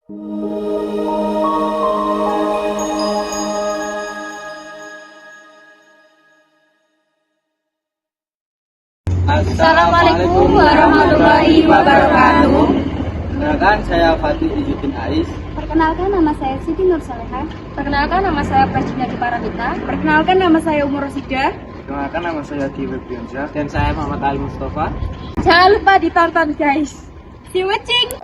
Assalamualaikum warahmatullahi wabarakatuh. Perkenalkan, saya Fatih Ijuddin Ais. Perkenalkan, nama saya Siti Nur Salehah. Perkenalkan, nama saya Prajina Paramita. Perkenalkan, nama saya Umur Rosida. Perkenalkan, nama saya Tiwi Priyansyah. Dan saya Muhammad Ali Mustafa. Jangan lupa ditonton guys. See you watching.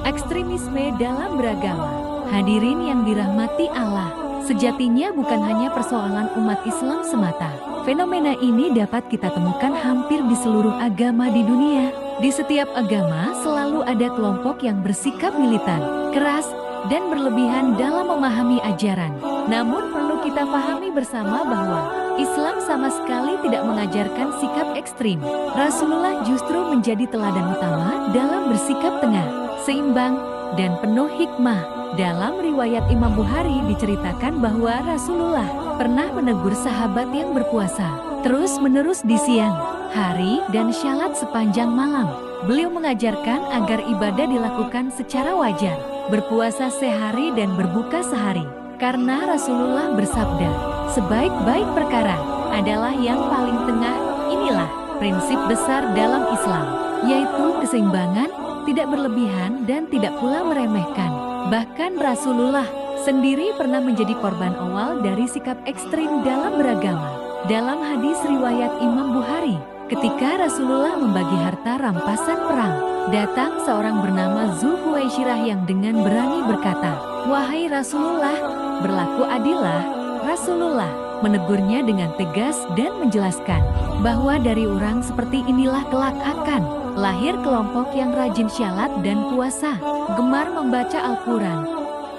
Ekstremisme dalam beragama. Hadirin yang dirahmati Allah, sejatinya bukan hanya persoalan umat Islam semata. Fenomena ini dapat kita temukan hampir di seluruh agama di dunia. Di setiap agama selalu ada kelompok yang bersikap militan, keras, dan berlebihan dalam memahami ajaran. Namun perlu kita pahami bersama bahwa Islam sama sekali tidak mengajarkan sikap ekstrim. Rasulullah justru menjadi teladan utama dalam bersikap tengah, seimbang, dan penuh hikmah. Dalam riwayat Imam Bukhari diceritakan bahwa Rasulullah pernah menegur sahabat yang berpuasa terus-menerus di siang, hari, dan syalat sepanjang malam. Beliau mengajarkan agar ibadah dilakukan secara wajar, berpuasa sehari dan berbuka sehari. Karena Rasulullah bersabda, sebaik-baik perkara adalah yang paling tengah. Inilah prinsip besar dalam Islam, yaitu keseimbangan, tidak berlebihan dan tidak pula meremehkan. Bahkan Rasulullah sendiri pernah menjadi korban awal dari sikap ekstrim dalam beragama. Dalam hadis riwayat Imam Bukhari, ketika Rasulullah membagi harta rampasan perang, datang seorang bernama Zulhuwaisirah yang dengan berani berkata, "Wahai Rasulullah, berlaku adillah." Rasulullah menegurnya dengan tegas dan menjelaskan bahwa dari orang seperti inilah kelak akan lahir kelompok yang rajin syalat dan puasa, gemar membaca Al-Quran.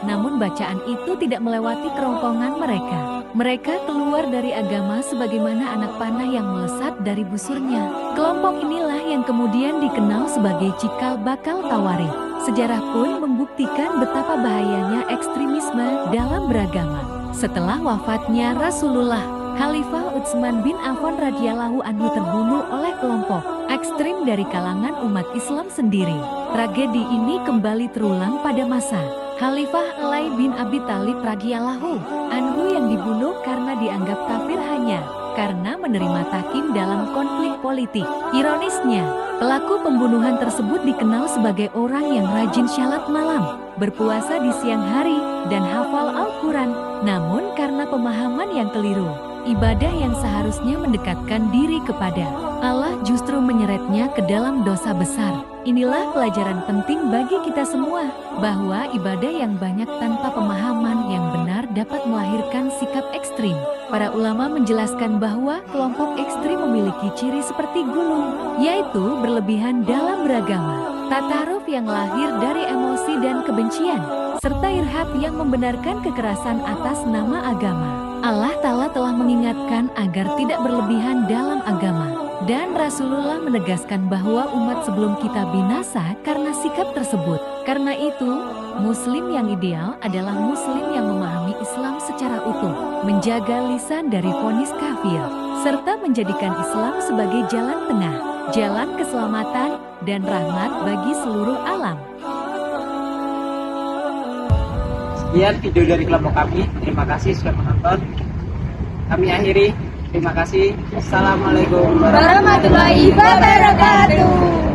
Namun bacaan itu tidak melewati kerongkongan mereka. Mereka keluar dari agama sebagaimana anak panah yang melesat dari busurnya. Kelompok inilah yang kemudian dikenal sebagai cikal bakal tawarikh. Sejarah pun membuktikan betapa bahayanya ekstremisme dalam beragama. Setelah wafatnya Rasulullah, Khalifah Utsman bin Affan radhiyallahu anhu terbunuh oleh kelompok ekstrim dari kalangan umat Islam sendiri. Tragedi ini kembali terulang pada masa Khalifah Ali bin Abi Thalib radhiyallahu anhu yang dibunuh karena dianggap kafir hanya karena menerima tahkim dalam konflik politik. Ironisnya, pelaku pembunuhan tersebut dikenal sebagai orang yang rajin syalat malam, berpuasa di siang hari, dan hafal Al-Quran. Namun karena pemahaman yang keliru, ibadah yang seharusnya mendekatkan diri kepada Allah justru menyeretnya ke dalam dosa besar. Inilah pelajaran penting bagi kita semua, bahwa ibadah yang banyak tanpa pemahaman yang benar dapat melahirkan sikap ekstrim. Para ulama menjelaskan bahwa kelompok ekstrim memiliki ciri seperti gulung, yaitu berlebihan dalam beragama, tataruf yang lahir dari emosi dan kebencian, serta irhab yang membenarkan kekerasan atas nama agama. Allah Ta'ala telah mengingatkan agar tidak berlebihan dalam agama. Dan Rasulullah menegaskan bahwa umat sebelum kita binasa karena sikap tersebut. Karena itu, Muslim yang ideal adalah Muslim yang memahami Islam secara utuh, menjaga lisan dari vonis kafir, serta menjadikan Islam sebagai jalan tengah, jalan keselamatan, dan rahmat bagi seluruh alam. Sekian video dari kelompok kami. Terima kasih sudah menonton. Kami akhiri. Terima kasih. Assalamualaikum Warahmatullahi wabarakatuh.